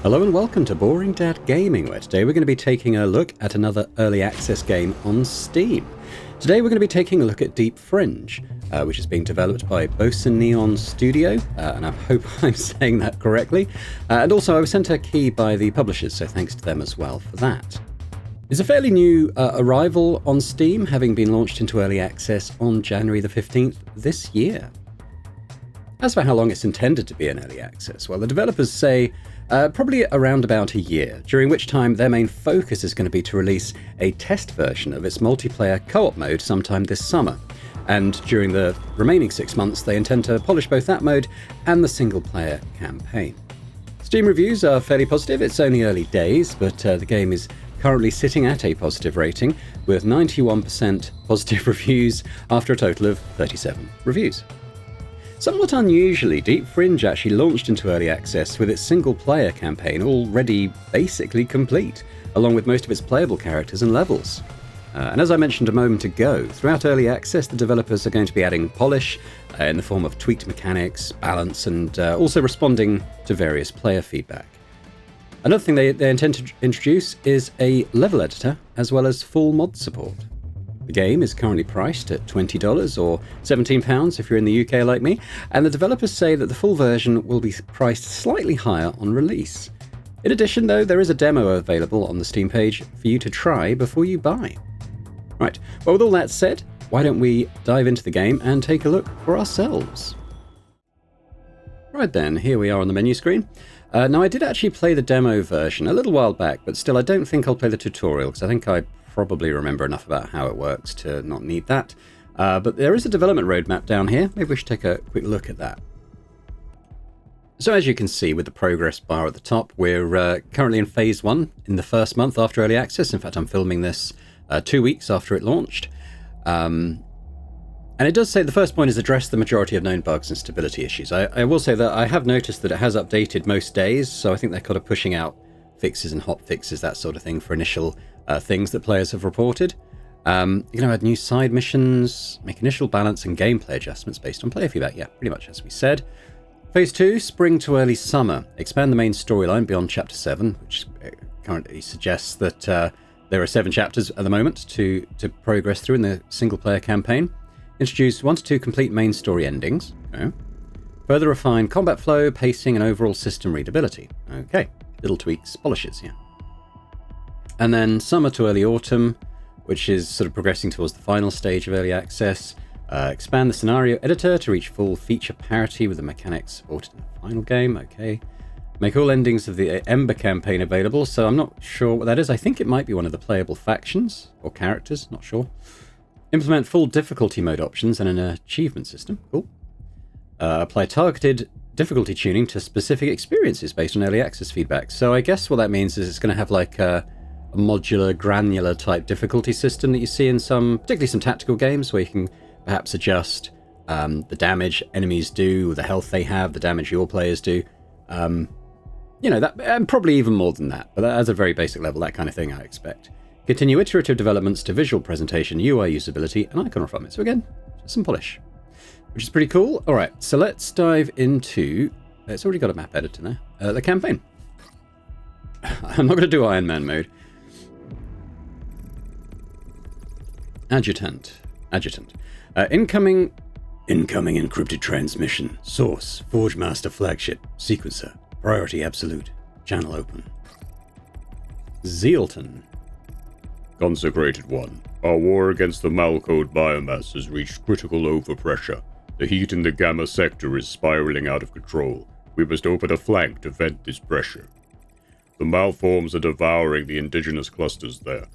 Hello and welcome to Boring Dad Gaming, where today we're going to be taking a look at another early access game on Steam. Today we're going to be taking a look at Deep Fringe, which is being developed by Bosun Neon Studio, and I hope I'm saying that correctly. And also I was sent a key by the publishers, so thanks to them as well for that. It's a fairly new arrival on Steam, having been launched into early access on January the 15th this year. As for how long it's intended to be in early access, well, the developers say probably around about a year, during which time their main focus is going to be to release a test version of its multiplayer co-op mode sometime this summer. And during the remaining 6 months, they intend to polish both that mode and the single-player campaign. Steam reviews are fairly positive. It's only early days, but the game is currently sitting at a positive rating, with 91% positive reviews after a total of 37 reviews. Somewhat unusually, Deep Fringe actually launched into early access with its single-player campaign already basically complete, along with most of its playable characters and levels. And as I mentioned a moment ago, throughout early access the developers are going to be adding polish in the form of tweaked mechanics, balance, and also responding to various player feedback. Another thing they intend to introduce is a level editor, as well as full mod support. The game is currently priced at $20 or £17 if you're in the UK like me, and the developers say that the full version will be priced slightly higher on release. In addition, though, there is a demo available on the Steam page for you to try before you buy. Right, well, with all that said, why don't we dive into the game and take a look for ourselves? Right then, here we are on the menu screen. Now, I did actually play the demo version a little while back, but still I don't think I'll play the tutorial, because I think I probably remember enough about how it works to not need that. But there is a development roadmap down here. Maybe we should take a quick look at that. So as you can see with the progress bar at the top, we're currently in phase 1 in the first month after early access. In fact, I'm filming this 2 weeks after it launched. And it does say the first point is address the majority of known bugs and stability issues. I will say that I have noticed that it has updated most days, so I think they're kind of pushing out fixes and hot fixes, that sort of thing, for initial things that players have reported. You can add new side missions, make initial balance and gameplay adjustments based on player feedback. Yeah, pretty much as we said. Phase 2, spring to early summer. Expand the main storyline beyond Chapter 7, which currently suggests that there are 7 chapters at the moment to progress through in the single-player campaign. Introduce 1 to 2 complete main story endings. Okay. Further refine combat flow, pacing, and overall system readability. Okay, little tweaks, polishes, yeah. And then summer to early autumn, which is sort of progressing towards the final stage of early access. Expand the scenario editor to reach full feature parity with the mechanics supported in the final game. Okay. Make all endings of the Ember campaign available, so I'm not sure what that is. I think it might be one of the playable factions or characters, not sure. Implement full difficulty mode options and an achievement system. Cool. Apply targeted difficulty tuning to specific experiences based on early access feedback. So I guess what that means is it's going to have like a modular, granular type difficulty system that you see in particularly some tactical games, where you can perhaps adjust the damage enemies do, the health they have, the damage your players do. That, and probably even more than that, but as a very basic level, that kind of thing I expect. Continue iterative developments to visual presentation, UI usability, and icon refinement. So again, just some polish, which is pretty cool. All right, so let's dive into... It's already got a map editor now. The campaign. I'm not going to do Iron Man mode. Adjutant. Incoming encrypted transmission. Source, Forge Master flagship. Sequencer. Priority absolute. Channel open. Zealton. Consecrated One, our war against the Malcode biomass has reached critical overpressure. The heat in the Gamma sector is spiraling out of control. We must open a flank to vent this pressure. The malforms are devouring the indigenous clusters there.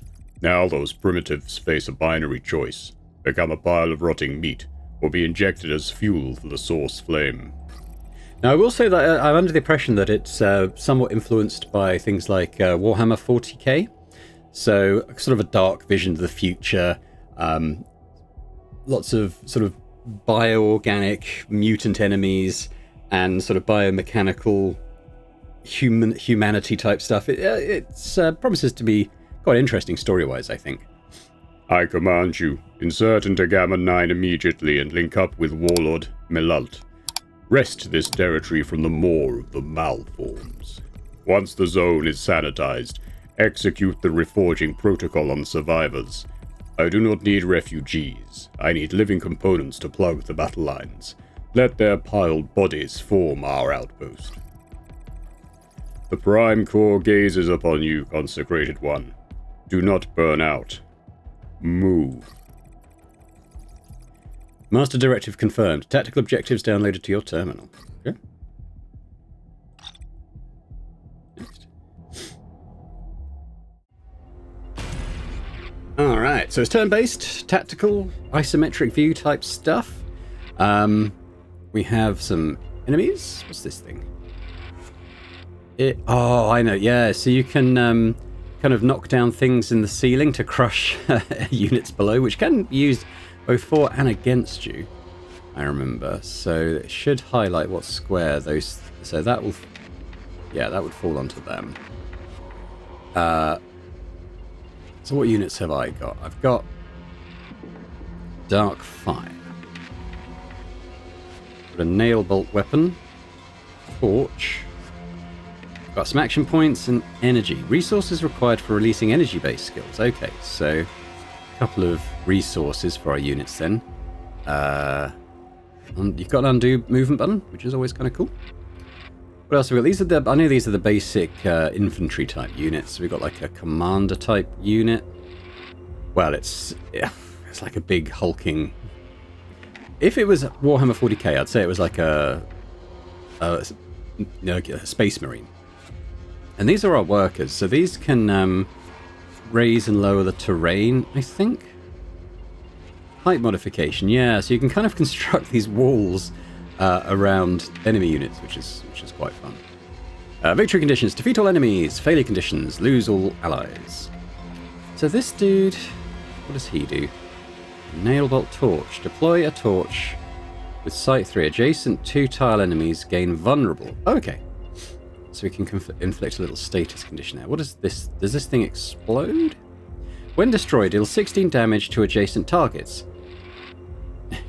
Now those primitives face a binary choice: become a pile of rotting meat, or be injected as fuel for the source flame. Now, I will say that I'm under the impression that it's somewhat influenced by things like Warhammer 40K. So, sort of a dark vision of the future. Lots of sort of bioorganic mutant enemies and sort of biomechanical humanity type stuff. It promises to be quite interesting story-wise, I think. I command you, insert into Gamma 9 immediately and link up with Warlord Melult. Wrest this territory from the maw of the Malforms. Once the zone is sanitized, execute the reforging protocol on survivors. I do not need refugees. I need living components to plug the battle lines. Let their piled bodies form our outpost. The Prime Core gazes upon you, Consecrated One. Do not burn out. Move. Master directive confirmed. Tactical objectives downloaded to your terminal. Okay. Next. Alright, so it's turn-based, tactical, isometric view type stuff. We have some enemies. What's this thing? Oh, I know. Yeah, so you can kind of knock down things in the ceiling to crush units below, which can be used both for and against you, I remember. So it should highlight what square those... So that will... Yeah, that would fall onto them. So what units have I got? I've got Dark Fire. Got a nail bolt weapon. Torch. Got some action points and energy. Resources required for releasing energy-based skills. Okay, so a couple of resources for our units then. You've got an undo movement button, which is always kind of cool. What else have we got? These are the, I know these are the basic infantry type units. We've got like a commander type unit. Well, it's like a big hulking... If it was Warhammer 40K, I'd say it was like a space marine. And these are our workers, so these can raise and lower the terrain, I think. Height modification, yeah, so you can kind of construct these walls around enemy units, which is quite fun. Victory conditions: defeat all enemies. Failure conditions: lose all allies. So this dude, what does he do? Nail bolt torch. Deploy a torch with sight 3. Adjacent 2-tile enemies gain vulnerable. Okay. So we can inflict a little status condition there. What is this? Does this thing explode? When destroyed, deal 16 damage to adjacent targets.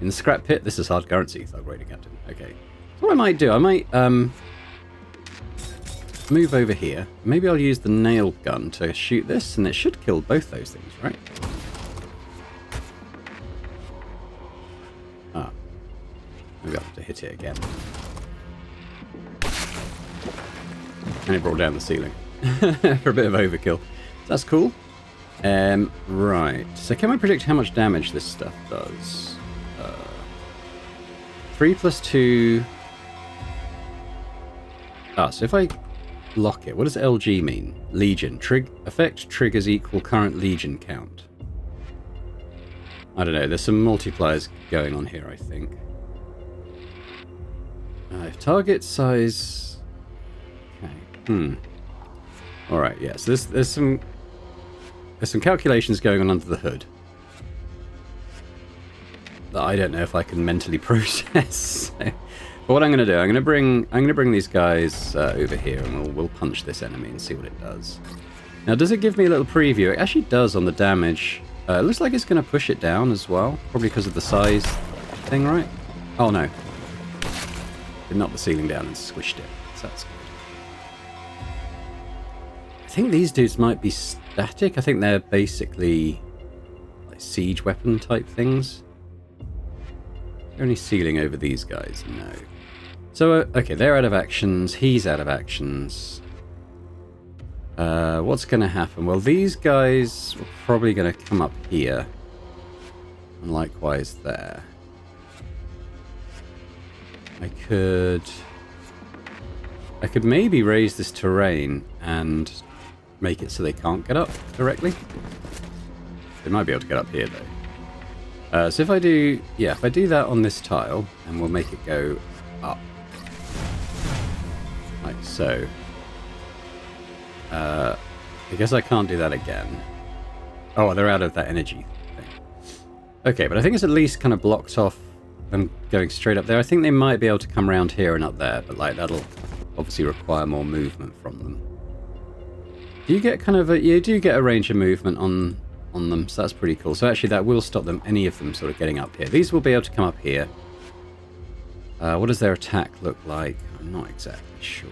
In the scrap pit, this is hard currency, Thug Raider Captain. Okay. So what I might do, I might move over here. Maybe I'll use the nail gun to shoot this, and it should kill both those things, right? Ah. Maybe I'll have to hit it again. And it brought down the ceiling. For a bit of overkill. That's cool. Right. So can I predict how much damage this stuff does? 3 + 2... so if I lock it, what does LG mean? Legion. Effect triggers equal current Legion count. I don't know. There's some multipliers going on here, I think. If target size... Okay. Alright, yeah. So there's some calculations going on under the hood that I don't know if I can mentally process. But what I'm going to do, I'm going to bring these guys over here, and we'll punch this enemy and see what it does. Now, does it give me a little preview? It actually does on the damage. It looks like it's going to push it down as well, probably because of the size thing, right? Oh no, it knocked the ceiling down and squished it. So that's good. I think these dudes might be static. I think they're basically like siege weapon type things. Is there any ceiling over these guys? No. So, okay, they're out of actions. He's out of actions. What's going to happen? Well, these guys are probably going to come up here. And likewise there. I could maybe raise this terrain and make it so they can't get up directly. They might be able to get up here, though. So if I do that on this tile, and we'll make it go up. Like so. I guess I can't do that again. Oh, they're out of that energy thing. Okay, but I think it's at least kind of blocked off them going straight up there. I think they might be able to come around here and up there, but like that'll obviously require more movement from them. Do you get kind of you do get a range of movement on them, so that's pretty cool. So actually that will stop them, any of them sort of getting up here. These will be able to come up here. What does their attack look like? I'm not exactly sure.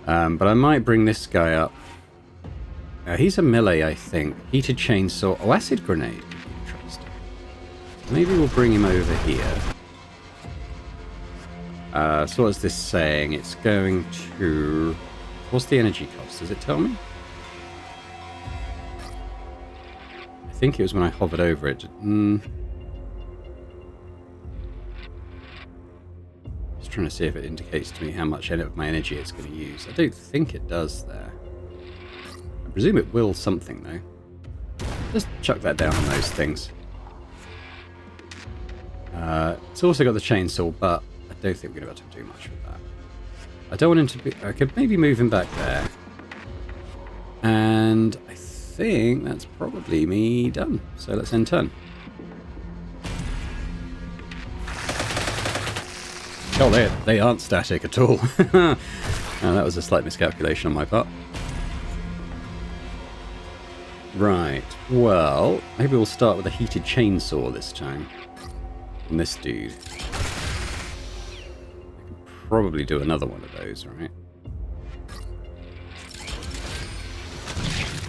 But I might bring this guy up. He's a melee, I think. Heated chainsaw. Oh, acid grenade. Interesting. Maybe we'll bring him over here. So what's this saying? It's going to... What's the energy cost? Does it tell me? I think it was when I hovered over it. Just trying to see if it indicates to me how much of my energy it's going to use. I don't think it does there. I presume it will something, though. Just chuck that down on those things. It's also got the chainsaw, but I don't think we're going to be able to do much with that. I don't want him to be... I could maybe move him back there. And I think that's probably me done. So let's end turn. Oh, they aren't static at all. That was a slight miscalculation on my part. Right, well, maybe we'll start with a heated chainsaw this time. From this dude. I could probably do another one of those, right?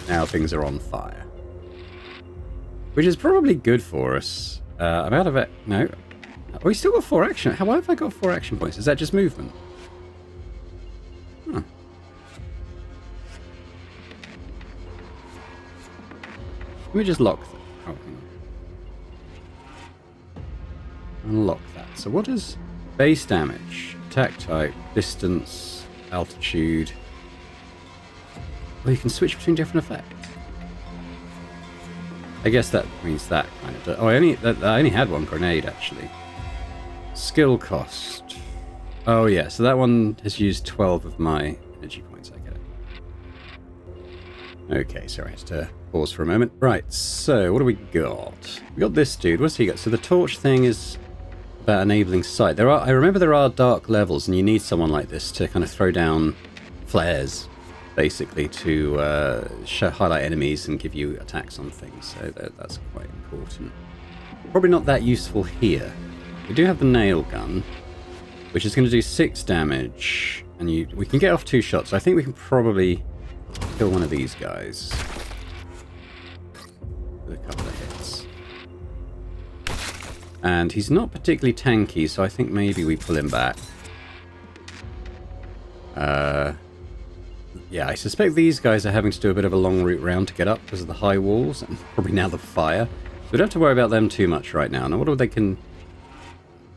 Now things are on fire. Which is probably good for us. I'm out of it. No. Oh, we still got 4 action. Why have I got 4 action points? Is that just movement? Huh. Let me just lock that. Oh, hang on. Unlock that. So what is base damage? Attack type, distance, altitude. Well, you can switch between different effects. I guess that means that kind of... Oh, I only had 1 grenade, actually. Skill cost. Oh, yeah. So that one has used 12 of my energy points. I get it. Okay, sorry. I had to pause for a moment. Right, so what do we got? We got this dude. What's he got? So the torch thing is about enabling sight. I remember there are dark levels, and you need someone like this to kind of throw down flares, basically, to highlight enemies and give you attacks on things. So that's quite important. Probably not that useful here. We do have the nail gun, which is going to do 6 damage, and we can get off 2 shots. I think we can probably kill one of these guys with a couple of hits. And he's not particularly tanky, so I think maybe we pull him back. Yeah, I suspect these guys are having to do a bit of a long route round to get up because of the high walls, and probably now the fire. So we don't have to worry about them too much right now. Now, what do they can...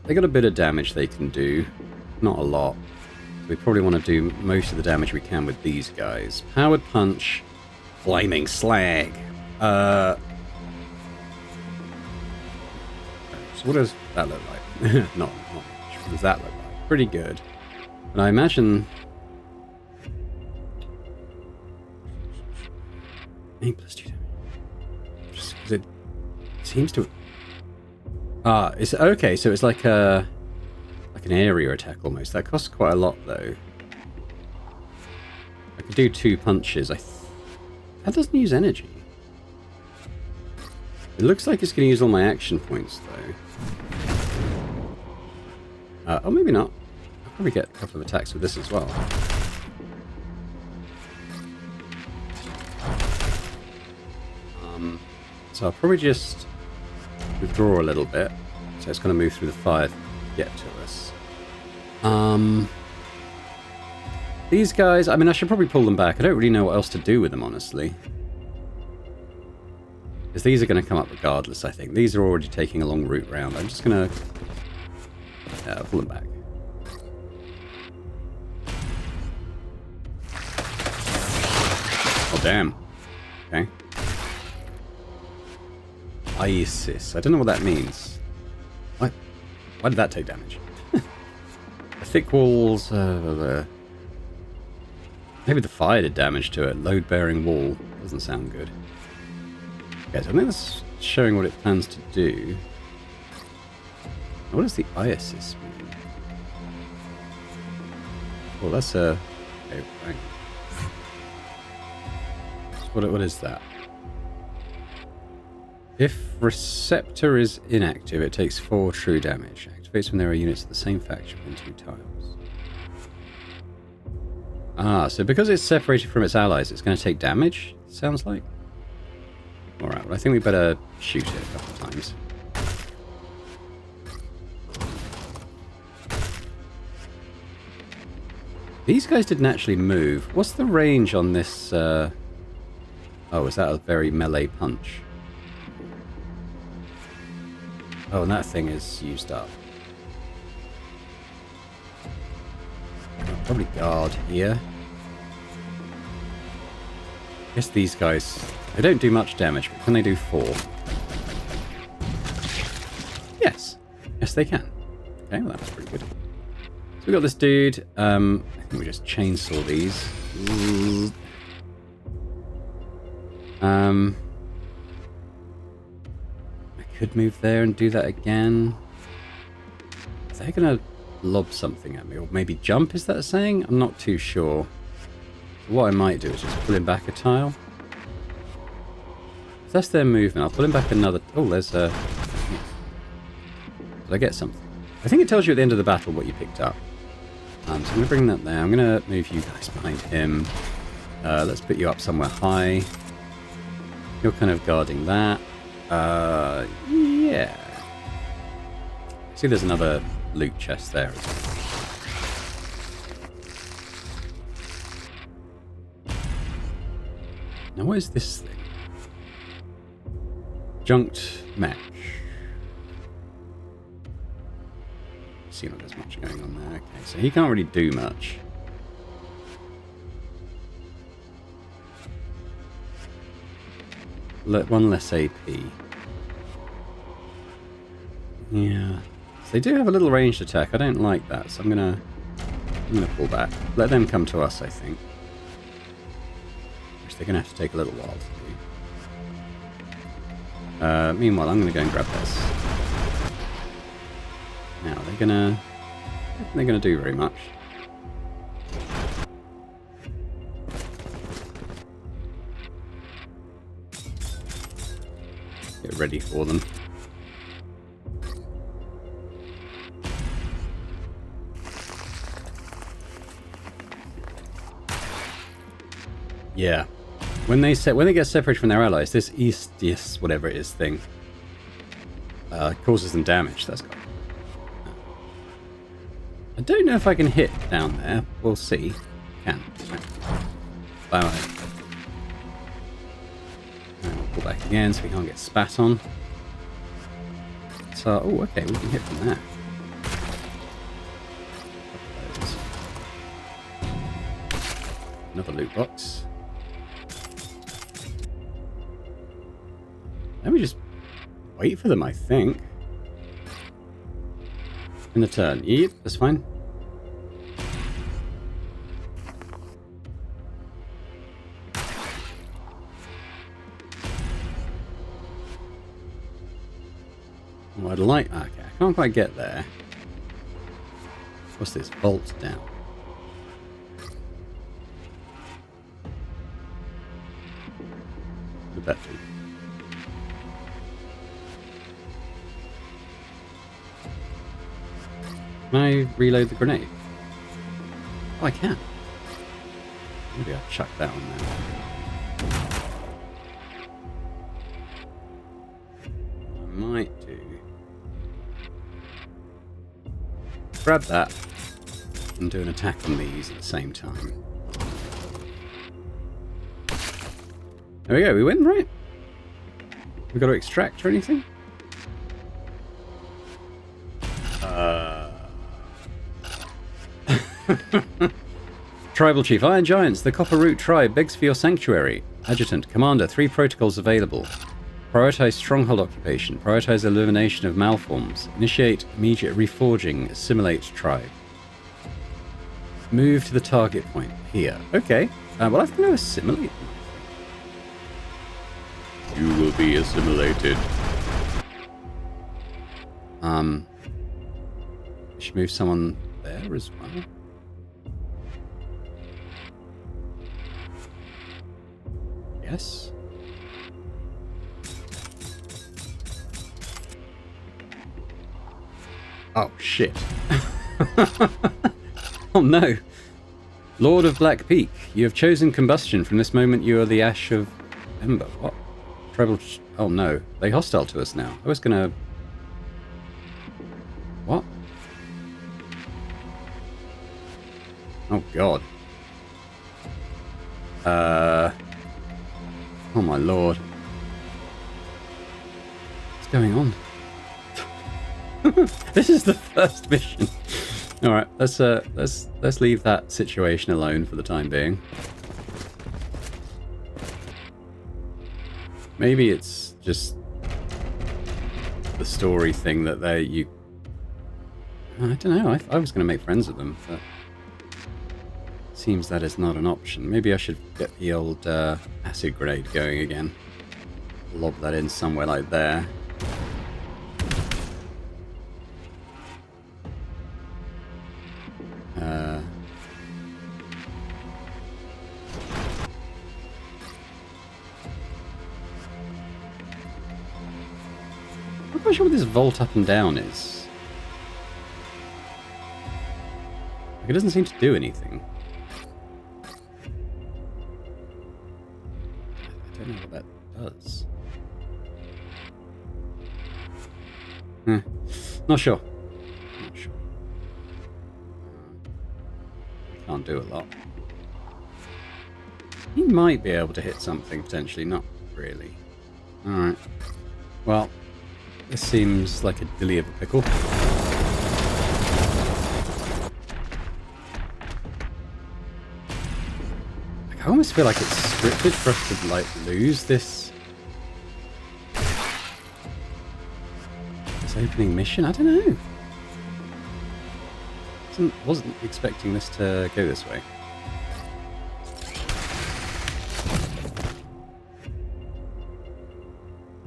They got a bit of damage they can do. Not a lot. We probably want to do most of the damage we can with these guys. Powered Punch. Flaming Slag. So what does that look like? Not much. What does that look like? Pretty good. And I imagine... 8 plus 2 damage. Just because it seems to... it's okay, so it's like an area attack almost. That costs quite a lot though. I could do 2 punches. That doesn't use energy. It looks like it's going to use all my action points though. Oh, maybe not. I'll probably get a couple of attacks with this as well. So I'll probably just withdraw a little bit. So it's going to move through the fire to get to us. These guys, I mean, I should probably pull them back. I don't really know what else to do with them, honestly. Because these are going to come up regardless, I think. These are already taking a long route round. I'm just going to pull them back. Oh, damn. Okay. Isis. I don't know what that means. Why did that take damage? Thick walls. Maybe the fire did damage to it. Load-bearing wall. Doesn't sound good. Okay, so I think that's showing what it plans to do. What does the Isis mean? Well, that's a... Okay, right. What is that? If receptor is inactive, it takes 4 true damage. Activates when there are units of the same faction within 2 tiles. Ah, so because it's separated from its allies, it's going to take damage, sounds like? Alright, well I think we better shoot it a couple of times. These guys didn't actually move. What's the range on this? Oh, is that a very melee punch? Oh, and that thing is used up. I'll probably guard here. I guess these guys, they don't do much damage, but can they do 4? Yes. Yes, they can. Okay, well that was pretty good. So we got this dude. I think we just chainsaw these. Ooh. I could move there and do that again. Are they gonna lob something at me, or maybe jump? Is that saying? I'm not too sure. So what I might do is just pull him back a tile. If that's their movement, I'll pull him back another. Oh, there's a. Did I get something? I think it tells you at the end of the battle what you picked up. So I'm going to bring that there. I'm going to move you guys behind him. Let's put you up somewhere high. You're kind of guarding that. Yeah. See, there's another loot chest there as well. Now, what is this thing? Junked mech. See if there's much going on there. Okay, so he can't really do much. One less AP. Yeah. So they do have a little ranged attack. I don't like that, so I'm gonna pull back. Let them come to us, I think. Which they're gonna have to take a little while to do. Meanwhile, I'm gonna go and grab this. Now they're gonna do very much. Get ready for them. Yeah. When they get separated from their allies, this East, whatever it is thing, causes them damage. That's good. I don't know if I can hit down there. We'll see. Can. Bye. And we'll pull back again so we can't get spat on. So, oh, okay, we can hit from there. Another loot box. Let me just wait for them, I think. In the turn. Yep, that's fine. Oh, I'd like... Okay, I can't quite get there. What's this? Bolt down. What would that do? Can I reload the grenade? Oh, I can. Maybe I'll chuck that on there. I might do. Grab that and do an attack on these at the same time. There we go, we win, right? We got to extract or anything? Tribal Chief, Iron Giants, the Copper Root Tribe begs for your sanctuary. Adjutant, Commander, 3 protocols available. Prioritize stronghold occupation. Prioritize elimination of malforms. Initiate immediate reforging. Assimilate tribe. Move to the target point here. Okay. Well, I think I'll assimilate. You will be assimilated. Should move someone there as well. Yes. Oh, shit. Oh, no. Lord of Black Peak, you have chosen combustion. From this moment, you are the ash of ember. What? Treble. Oh no, they hostile to us now. I was gonna. What? Oh god. Oh my lord. What's going on? This is the first mission. All right, let's leave that situation alone for the time being. Maybe it's just the story thing that I don't know. I was going to make friends with them, but seems that is not an option. Maybe I should get the old acid grenade going again. Lob that in somewhere like there. I'm not sure what this vault up and down is. Like, it doesn't seem to do anything. I don't know what that does. Not sure. Not sure. Can't do a lot. He might be able to hit something, potentially. Not really. Alright. Well, this seems like a dilly of a pickle. I almost feel like it's scripted for us to, like, lose this opening mission. I don't know. Wasn't expecting this to go this way.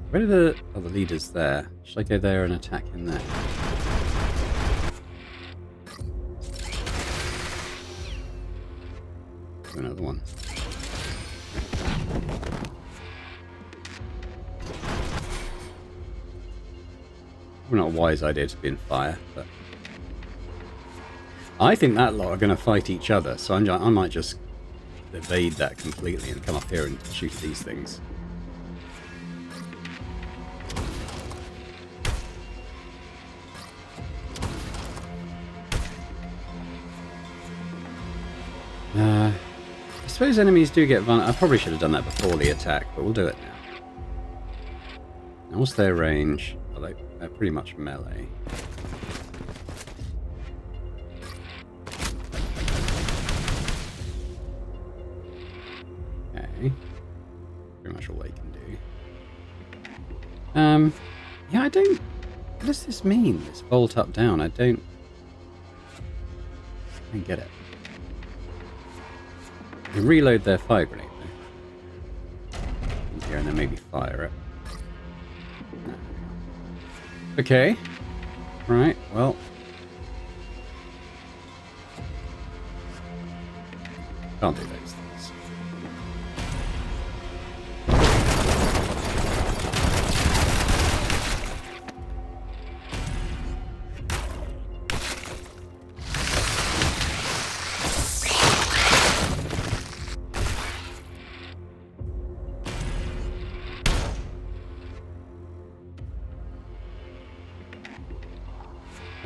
Where are the leaders there? Should I go there and attack in there? Do another one. Probably not a wise idea to be in fire, but I think that lot are going to fight each other, so I might just evade that completely and come up here and shoot these things. I suppose enemies do get vulnerable. I probably should have done that before the attack, but we'll do it now. Now what's their range? Oh, they're pretty much melee. Okay. Pretty much all they can do. Yeah, I don't... What does this mean? This vault up down? I don't get it. I can reload their fire grenade though. Here and then maybe fire it. No. Okay. Right, well. Can't do those things.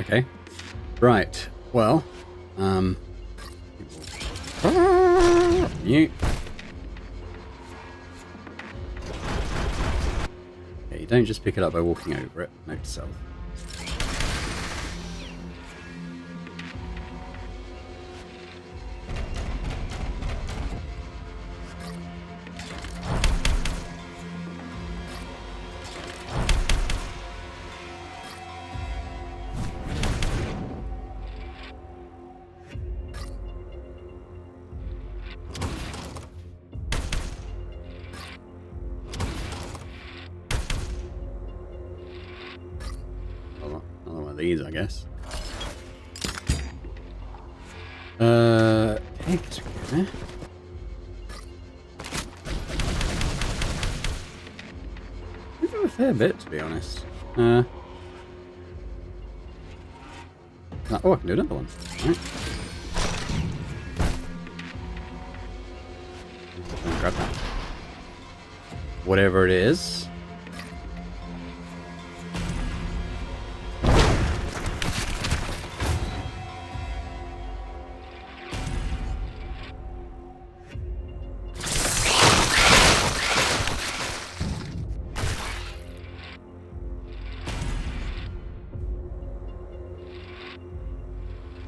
Okay. Right. Well, you. Okay, you don't just pick it up by walking over it. Note to self. Another one of these, I guess. Okay, guess we can go there. We do a fair bit, to be honest. Oh, I can do another one. All right. grab that. Whatever it is.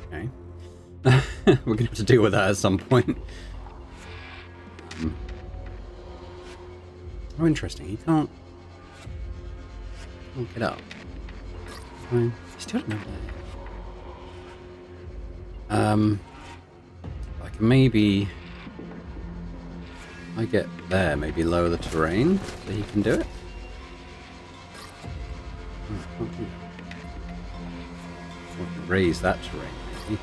Okay. We're gonna have to deal with that at some point. Oh, interesting. He can't get up. Fine. He still doesn't have that. I can maybe... I get there, maybe lower the terrain so he can do it. Oh, I can't do that. I can raise that terrain, maybe.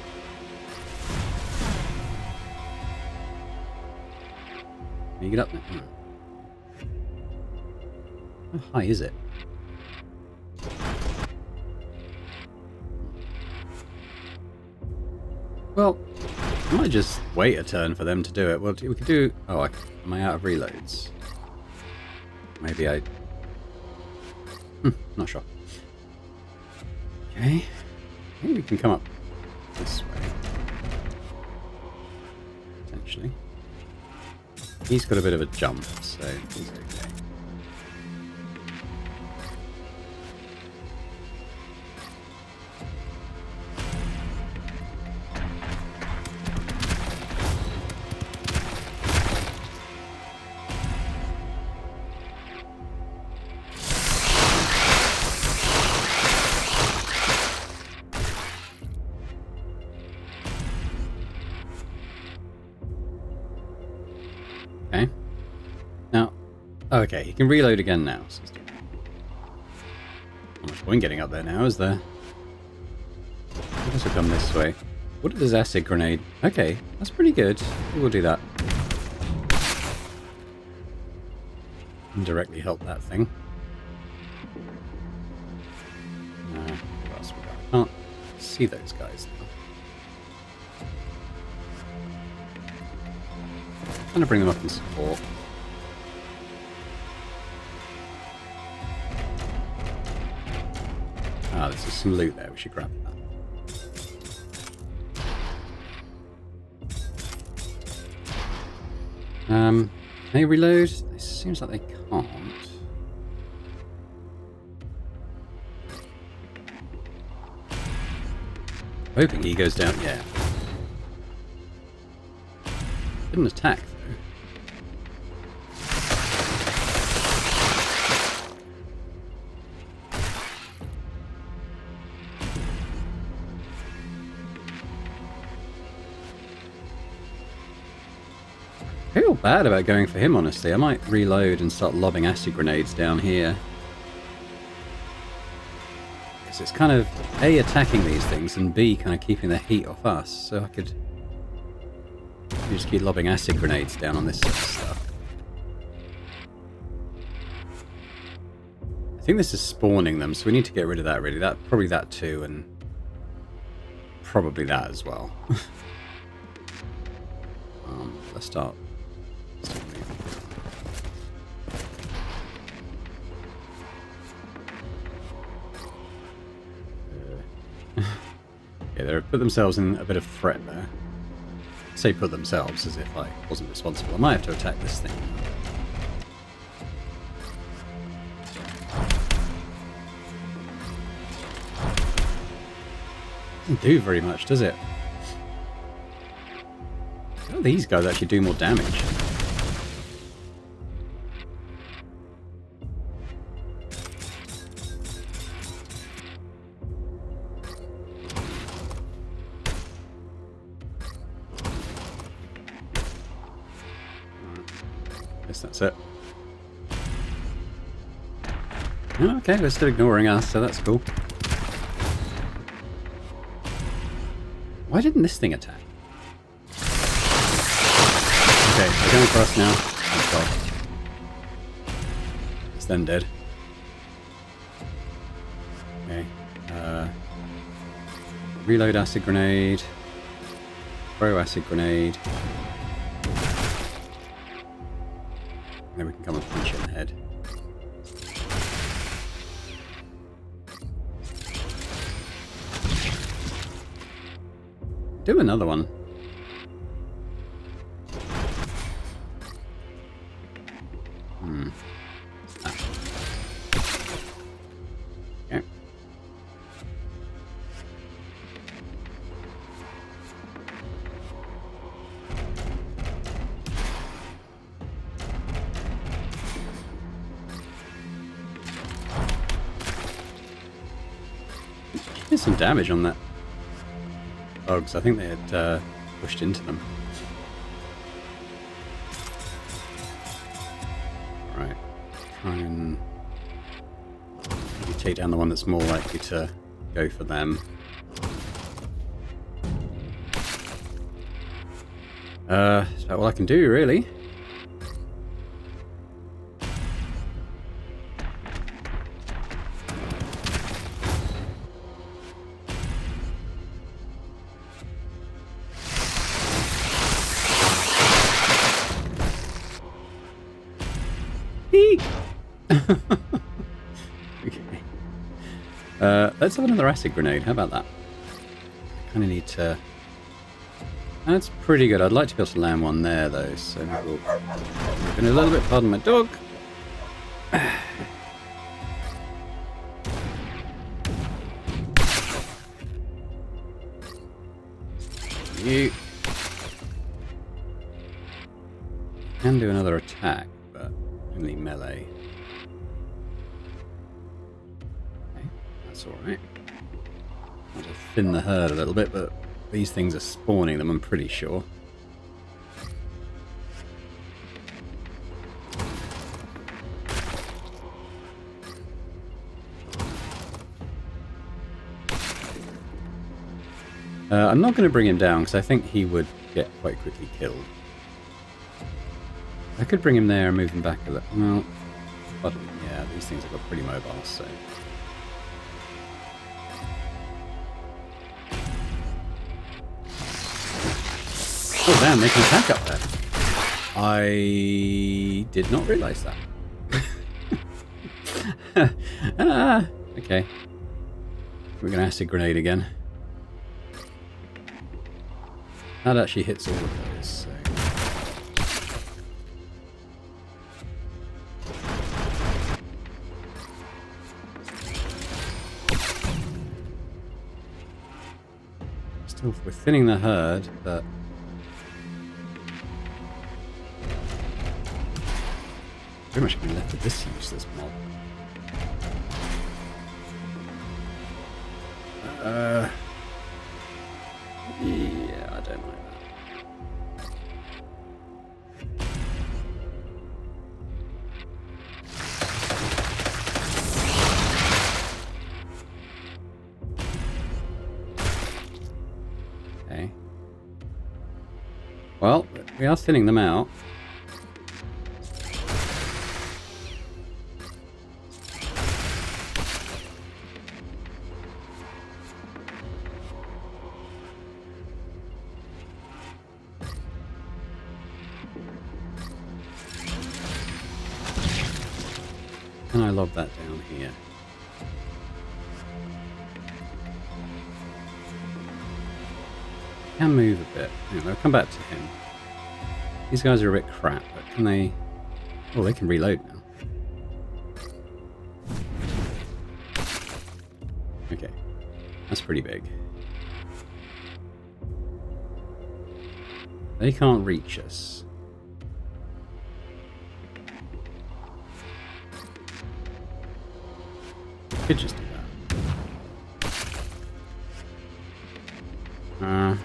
Can you get up there? Oh. How high is it? Well, I might just wait a turn for them to do it. Well, we could do... Oh, am I out of reloads? Maybe I... not sure. Okay. Maybe we can come up this way. Potentially. He's got a bit of a jump, so he's okay. Okay. Now, okay, he can reload again now. So not much point getting up there now, is there? I guess we'll come this way. What is acid grenade? Okay, that's pretty good. We'll do that. Indirectly help that thing. What else we got? I can't see those guys now. I'm going to bring them up in support. Ah, there's some loot there. We should grab that. Can they reload? It seems like they can't. Hoping he goes down. Yeah. Didn't attack though. I feel bad about going for him, honestly. I might reload and start lobbing acid grenades down here. Because it's kind of A, attacking these things, and B, kind of keeping the heat off us. So I could just keep lobbing acid grenades down on this sort of stuff. I think this is spawning them, so we need to get rid of that, really. Probably that too, and probably that as well. Let's start. Yeah, they've put themselves in a bit of threat there. I say put themselves as if I wasn't responsible. I might have to attack this thing. Doesn't do very much, does it? Oh, these guys actually do more damage. Guess that's it. Oh, okay, they're still ignoring us, so that's cool. Why didn't this thing attack? Okay, they're going for us now. Oh god. It's them dead. Okay. Reload acid grenade. Throw acid grenade. Then we can come and punch it in the head. Do another one. Ah. Okay. There's some damage on that bugs. I think they had pushed into them. Right. Try and maybe take down the one that's more likely to go for them. That's about all I can do, really. Okay. Let's have another acid grenade. How about that? Kind of need to... That's pretty good. I'd like to be able to land one there, though. So maybe we'll... In a little bit. Pardon my dog. You can do another attack, but only melee. Okay, that's alright. I'll just thin the herd a little bit, but these things are spawning them, I'm pretty sure. I'm not going to bring him down because I think he would get quite quickly killed. I could bring him there and move him back a little. Well, but yeah, these things have got pretty mobile, so. Oh damn, they can attack up there. I did not realise that. Ah, okay. We're going to acid grenade again. That actually hits all of those, so... Still, we're thinning the herd, but... Pretty much been left with this useless mob. Yeah, I don't like that. Okay. Well, we are thinning them out. Can I lob that down here? Can move a bit. Anyway, I'll come back to him. These guys are a bit crap, but can they... Oh, they can reload now. Okay. That's pretty big. They can't reach us. Could just do that.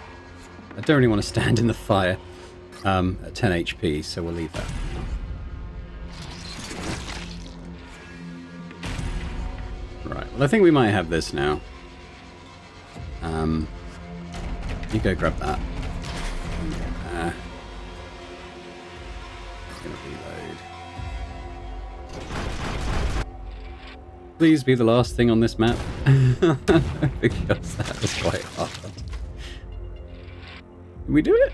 I don't really want to stand in the fire at 10 HP, so we'll leave that for now. Right, well I think we might have this now. You go grab that. Gonna reload. Please be the last thing on this map. Because that was quite hard. Did we do it?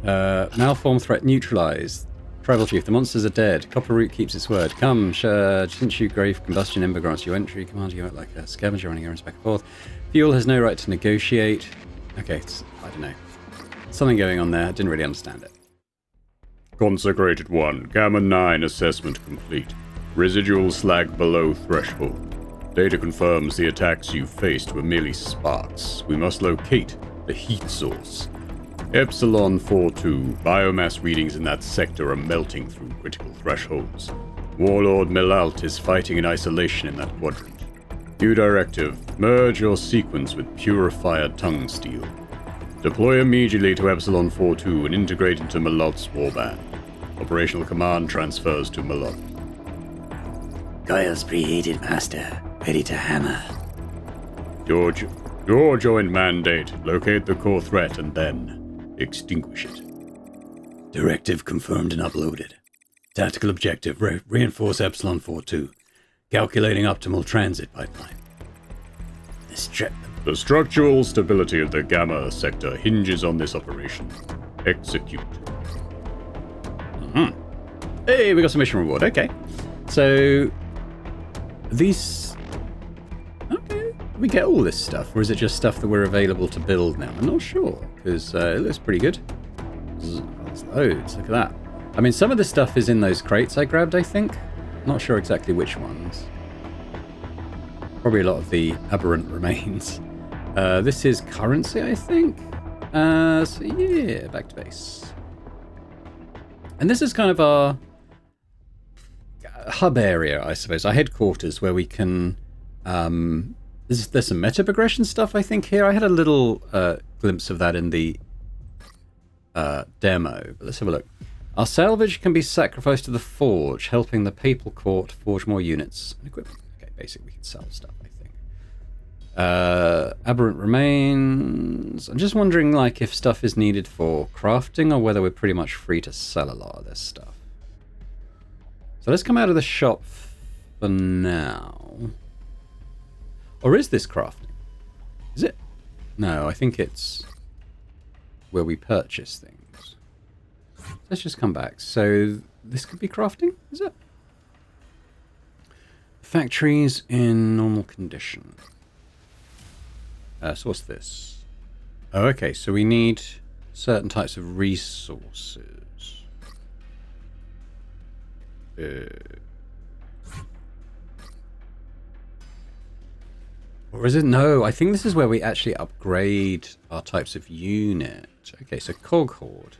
Malform threat neutralized. Tribal chief, the monsters are dead. Copper root keeps its word. Come, Shinshu grave combustion ember grants you entry. Command you out like a scavenger running errands back and forth. Fuel has no right to negotiate. Okay, I don't know. Something going on there. I didn't really understand it. Consecrated 1. Gamma 9 assessment complete. Residual slag below threshold. Data confirms the attacks you faced were merely sparks. We must locate the heat source. Epsilon 42. Biomass readings in that sector are melting through critical thresholds. Warlord Melalt is fighting in isolation in that quadrant. New directive. Merge your sequence with purified tungsteel. Deploy immediately to Epsilon 42 and integrate into Melalt's warband. Operational command transfers to Melat. Coils preheated, Master. Ready to hammer. Your joint mandate. Locate the core threat and then extinguish it. Directive confirmed and uploaded. Tactical objective. Reinforce Epsilon 42. Calculating optimal transit pipeline. The structural stability of the Gamma sector hinges on this operation. Execute. Hey, we got some mission reward. Okay. So, these... Okay. We get all this stuff, or is it just stuff that we're available to build now? I'm not sure, because it looks pretty good. There's loads. Look at that. I mean, some of this stuff is in those crates I grabbed, I think. Not sure exactly which ones. Probably a lot of the aberrant remains. This is currency, I think. So yeah, back to base. And this is kind of our hub area, I suppose, our headquarters, where we can... there's some meta progression stuff, I think, here. I had a little glimpse of that in the demo, but let's have a look. Our salvage can be sacrificed to the forge, helping the Papal Court forge more units and equipment. Okay, basically we can sell stuff, I think. Aberrant remains. I'm just wondering, like, if stuff is needed for crafting or whether we're pretty much free to sell a lot of this stuff. So let's come out of the shop for now. Or is this crafting? Is it? No, I think it's where we purchase things. Let's just come back. So this could be crafting, is it? Factories in normal condition. So what's this? Oh, okay. So we need certain types of resources. Or is it? No, I think this is where we actually upgrade our types of unit. Okay, so Cog Horde.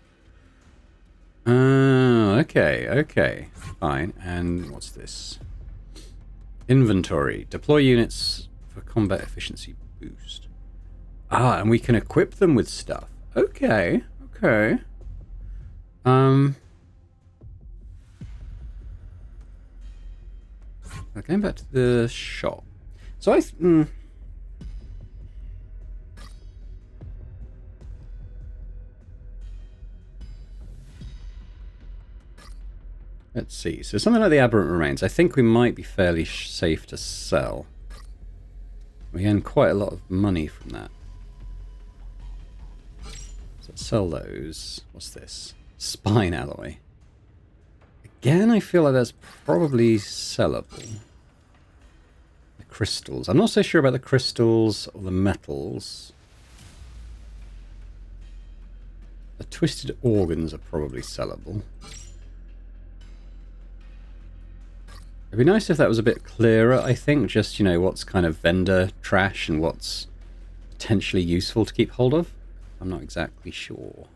Okay, fine. And what's this? Inventory. Deploy units for combat efficiency boost. Ah, and we can equip them with stuff. Okay. Going back to the shop. So let's see. So something like the aberrant remains. I think we might be fairly safe to sell. We earn quite a lot of money from that. So let's sell those. What's this? Spine alloy. Again, I feel like that's probably sellable. The crystals. I'm not so sure about the crystals or the metals. The twisted organs are probably sellable. It'd be nice if that was a bit clearer, I think. Just, you know, what's kind of vendor trash and what's potentially useful to keep hold of. I'm not exactly sure.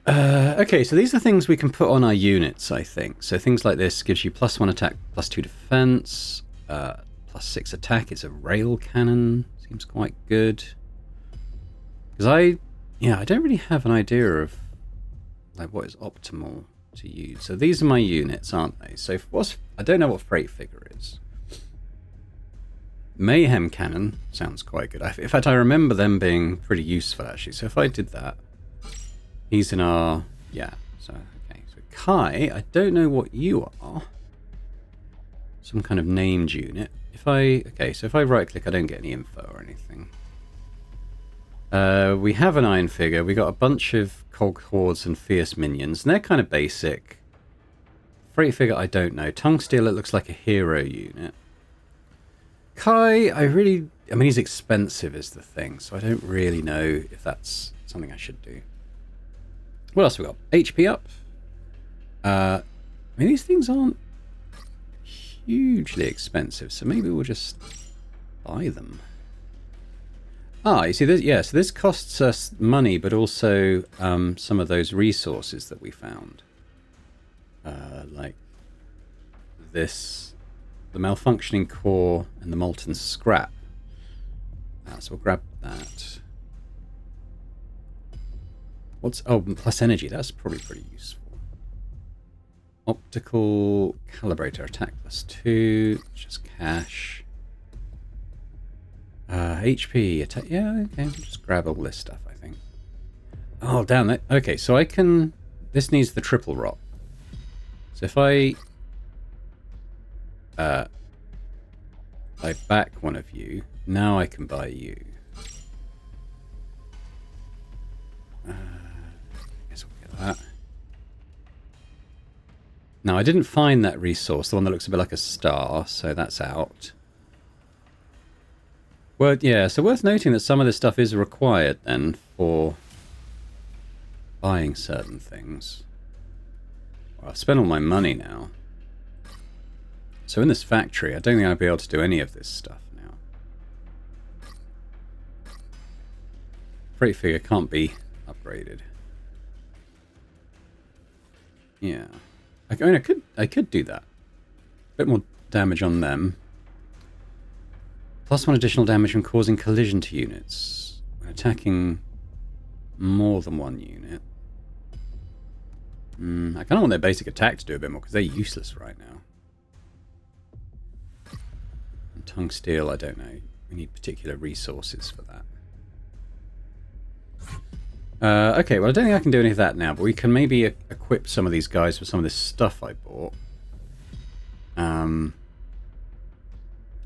Okay, so these are things we can put on our units, I think. So things like this gives you +1 attack, +2 defense, +6 attack. It's a rail cannon. Seems quite good. Because I don't really have an idea of like what is optimal to use. So these are my units, aren't they? So I don't know what freight figure is. Mayhem cannon sounds quite good. In fact, I remember them being pretty useful actually. So if I did that, he's in our So okay. So Kai, I don't know what you are. Some kind of named unit. So if I right click, I don't get any info or anything. We have an iron figure. We got a bunch of cog hordes and fierce minions, and they're kind of basic. Freight figure, I don't know. Tongue steel, it looks like a hero unit. Kai, I mean, he's expensive is the thing, so I don't really know if that's something I should do. What else have we got? HP up. I mean, these things aren't hugely expensive, so maybe we'll just buy them. Ah, you see, this, yeah, so this costs us money, but also some of those resources that we found. Like this, the malfunctioning core and the molten scrap. So we'll grab that. Oh, plus energy, that's probably pretty useful. Optical calibrator, attack +2, just cash. HP, attack, yeah, okay, we'll just grab all this stuff, I think. Oh, damn it. Okay, so I can, this needs the triple rot. So if I back one of you, now I can buy you. Guess we'll get that. Now, I didn't find that resource, the one that looks a bit like a star, so that's out. Well, yeah, so worth noting that some of this stuff is required then for buying certain things. Well, I've spent all my money now. So in this factory, I don't think I'll be able to do any of this stuff now. Freight figure can't be upgraded. Yeah. I mean, I could do that. A bit more damage on them. +1 additional damage from causing collision to units when attacking more than one unit. I kind of want their basic attack to do a bit more because they're useless right now. And tongue steel, I don't know. We need particular resources for that. Okay, well I don't think I can do any of that now, but we can maybe equip some of these guys with some of this stuff I bought.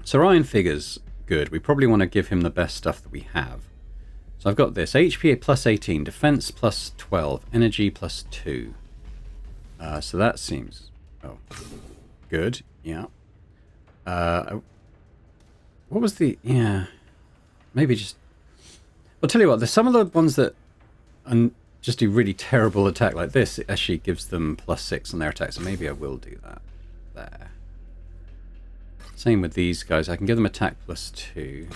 So Ryan figures good. We probably want to give him the best stuff that we have. So I've got this. HP +18, defense +12, energy +2. So that seems good. Yeah. What was the... Yeah. Maybe just... I'll tell you what, there's some of the ones that just do really terrible attack like this. It actually gives them +6 on their attack, so maybe I will do that there. Same with these guys. I can give them attack +2.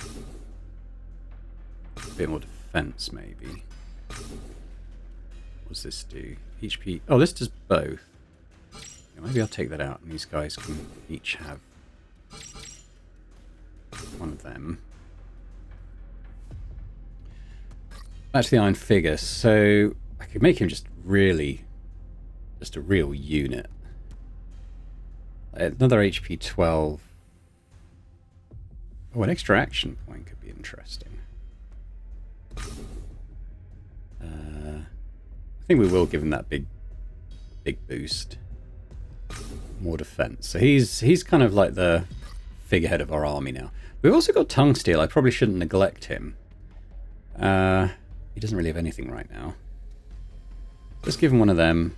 A bit more defense, maybe. What does this do? HP... Oh, this does both. Yeah, maybe I'll take that out, and these guys can each have one of them. Back to the iron figure. So I could make him just a real unit. Another HP 12. Oh, an extra action point could be interesting. I think we will give him that big boost. More defense. So he's kind of like the figurehead of our army now. We've also got tongue steel. I probably shouldn't neglect him. He doesn't really have anything right now. Let's give him one of them.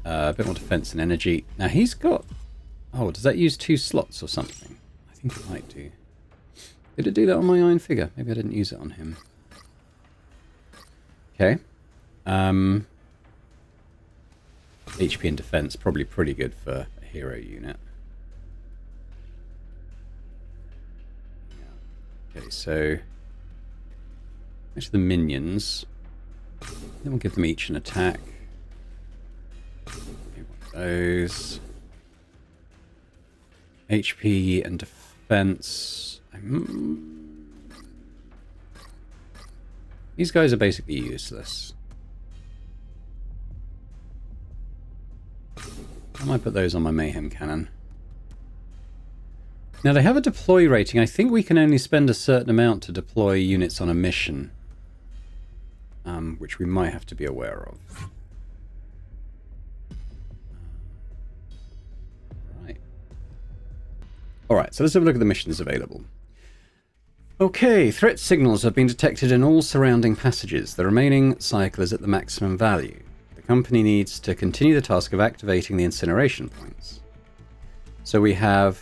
A bit more defense and energy. Now he's got... Oh, does that use 2 slots or something? I think it might do. Did it do that on my iron figure? Maybe I didn't use it on him. Okay. HP and defense, probably pretty good for a hero unit. Okay, so... Actually, the minions. Then we'll give them each an attack. Okay, one of those. HP and defense. These guys are basically useless. I might put those on my mayhem cannon. Now they have a deploy rating. I think we can only spend a certain amount to deploy units on a mission. Which we might have to be aware of. Right. Alright, so let's have a look at the missions available. Okay, threat signals have been detected in all surrounding passages. The remaining cycle is at the maximum value. The company needs to continue the task of activating the incineration points. So we have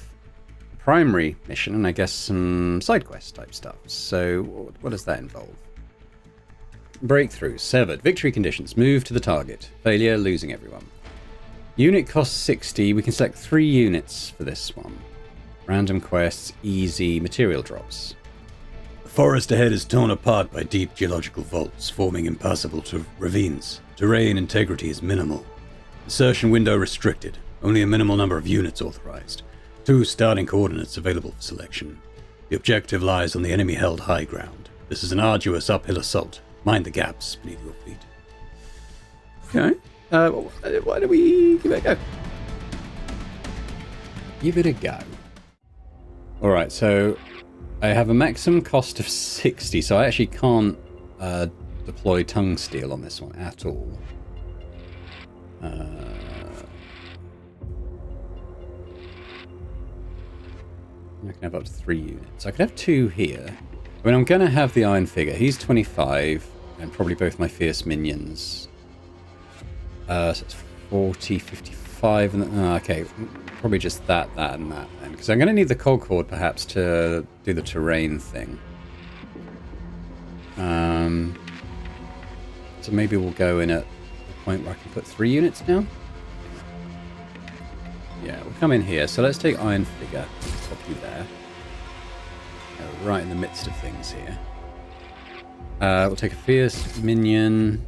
a primary mission and I guess some side quest type stuff. So what does that involve? Breakthrough. Severed. Victory conditions. Move to the target. Failure. Losing everyone. Unit cost 60. We can select 3 units for this one. Random quests. Easy. Material drops. The forest ahead is torn apart by deep geological vaults, forming impassable ravines. Terrain integrity is minimal. Insertion window restricted. Only a minimal number of units authorized. 2 starting coordinates available for selection. The objective lies on the enemy-held high ground. This is an arduous uphill assault. Mind the gaps beneath your feet. Okay. Why don't we give it a go? Give it a go. Alright, so I have a maximum cost of 60, so I actually can't deploy tongue steel on this one at all. I can have up to 3 units. I could have 2 here. I mean, I'm going to have the Iron Figure. He's 25, and probably both my Fierce Minions. So it's 40, 55, and... okay, probably just that, and that, then. Because I'm going to need the Cog Horde, perhaps, to do the terrain thing. So maybe we'll go in at the point where I can put 3 units now. Yeah, we'll come in here. So let's take Iron Figure. Pop you there. Right in the midst of things here. We'll take a Fierce Minion.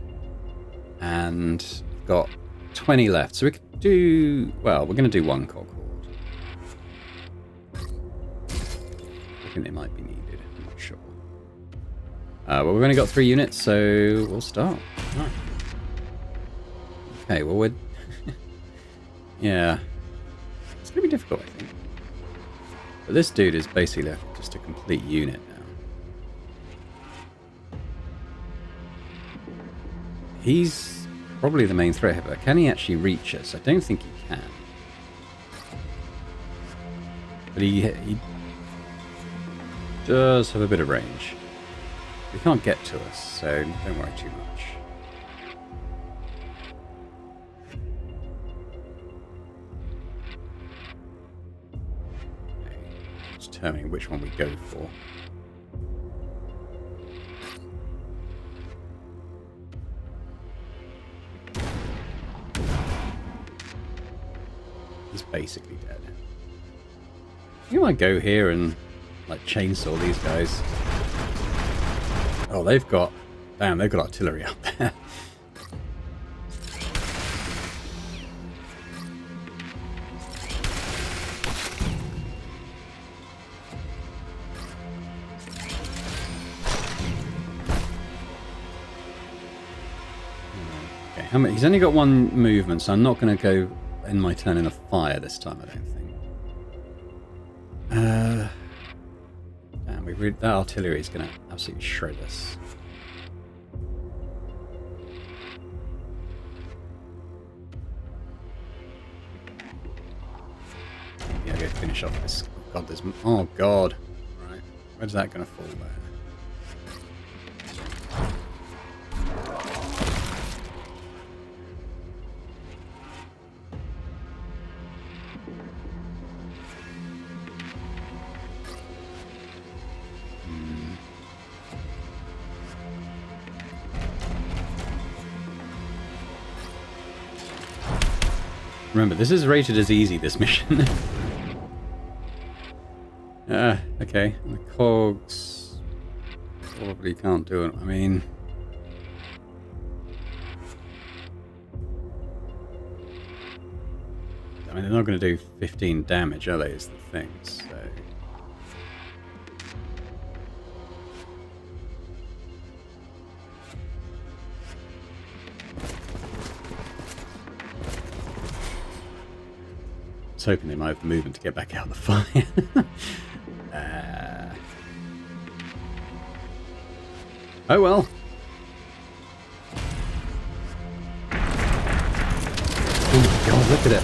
And we've got 20 left. So we could do... well, we're going to do 1 Cog Horde. I think they might be needed. I'm not sure. Well, we've only got 3 units, so we'll start. Right. Okay, well, we're... yeah. It's going to be difficult, I think. But this dude is basically just a complete unit now. He's probably the main threat here, but can he actually reach us? I don't think he can. But he does have a bit of range. He can't get to us, so don't worry too much. Determining which one we go for. He's basically dead. You might go here and like chainsaw these guys. Oh, they've got... damn, they've got artillery up there. He's only got 1 movement, so I'm not going to go in my turn in a fire this time, I don't think. Damn, that artillery is going to absolutely shred us. Yeah, go finish off this. God, there's... oh, God. Right. Where's that going to fall there? Remember, this is rated as easy, this mission. Okay. The cogs probably can't do it. I mean... they're not going to do 15 damage, are they, is the thing, so... hoping they might have the movement to get back out of the fire. Oh well. Oh my God, look at it.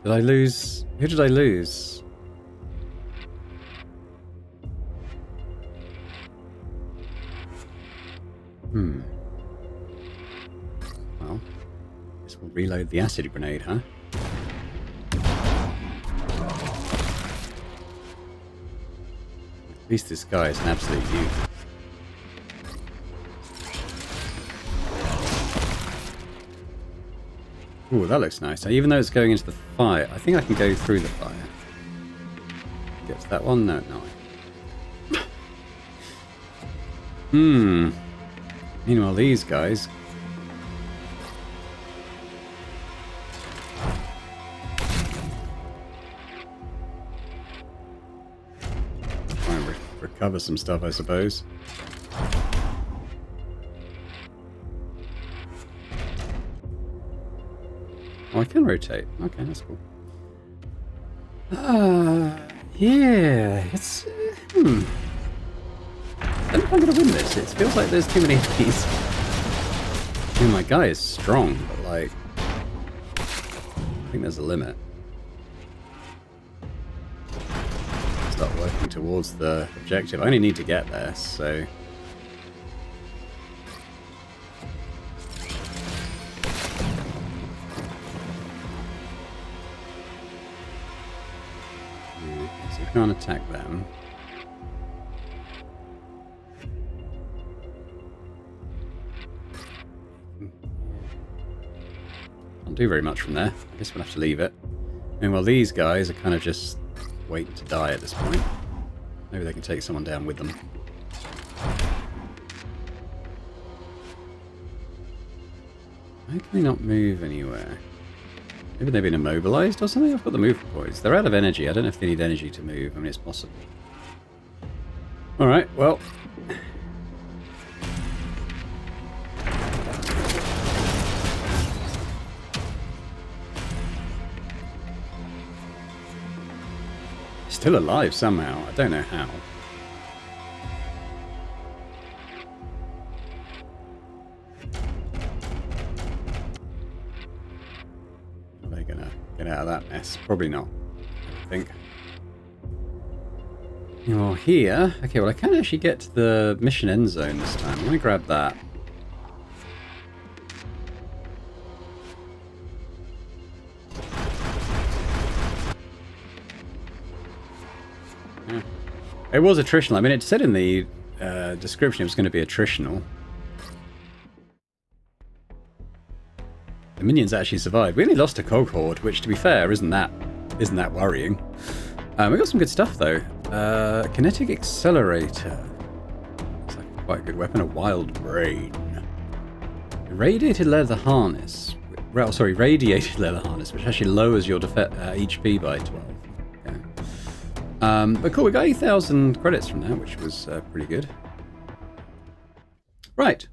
Did I lose? Who did I lose? Well, guess we'll reload the acid grenade, huh? At least this guy is an absolute youth. Ooh, that looks nice. Even though it's going into the fire, I think I can go through the fire. Get to that one? No, no. Meanwhile, these guys... try and recover some stuff, I suppose. Oh, I can rotate. Okay, that's cool. Yeah, it's... I don't know if I'm going to win this. It feels like there's too many of these. I mean, my guy is strong, but like... I think there's a limit. Start working towards the objective. I only need to get there, so... So we can't attack them. Can't do very much from there. I guess we'll have to leave it. Meanwhile, these guys are kind of just waiting to die at this point. Maybe they can take someone down with them. How can they not move anywhere? Maybe they've been immobilized or something? I've got the movement points. They're out of energy. I don't know if they need energy to move. I mean, it's possible. Alright, well... Still alive somehow. I don't know how. Are they gonna get out of that mess? Probably not, I think. You're here. Okay, well I can actually get to the mission end zone this time. I'm gonna grab that. It was attritional. I mean, it said in the description it was going to be attritional. The minions actually survived. We only lost a cog horde, which, to be fair, isn't that worrying. We got some good stuff though. Kinetic accelerator. Looks like quite a good weapon. A wild brain. Radiated leather harness. Radiated leather harness, which actually lowers your HP by 12. But cool, we got 8,000 credits from that, which was pretty good. Right.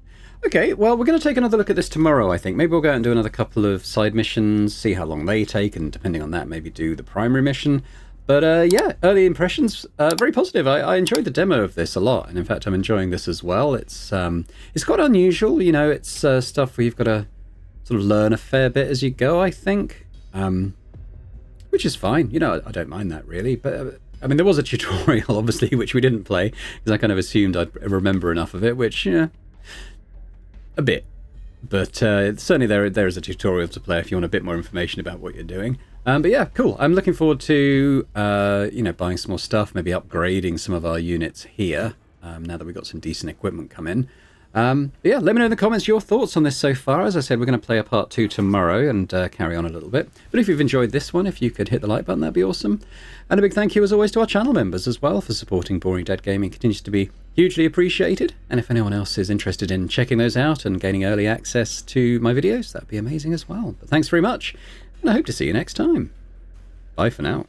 Okay, well, we're going to take another look at this tomorrow, I think. Maybe we'll go out and do another couple of side missions, see how long they take, and depending on that, maybe do the primary mission. But yeah, early impressions, very positive. I enjoyed the demo of this a lot, and in fact, I'm enjoying this as well. It's quite unusual, you know, it's stuff where you've got to sort of learn a fair bit as you go, I think. Which is fine, you know, I don't mind that really, but... I mean, there was a tutorial, obviously, which we didn't play, because I kind of assumed I'd remember enough of it, which, you know, a bit. But certainly there is a tutorial to play if you want a bit more information about what you're doing. But yeah, cool. I'm looking forward to, you know, buying some more stuff, maybe upgrading some of our units here, now that we've got some decent equipment come in. But yeah, let me know in the comments your thoughts on this so far. As I said, we're going to play a part 2 tomorrow and carry on a little bit. But if you've enjoyed this one, if you could hit the like button, that'd be awesome. And a big thank you, as always, to our channel members as well for supporting Boring Dad Gaming. Continues to be hugely appreciated. And if anyone else is interested in checking those out and gaining early access to my videos, that'd be amazing as well. But thanks very much, and I hope to see you next time. Bye for now.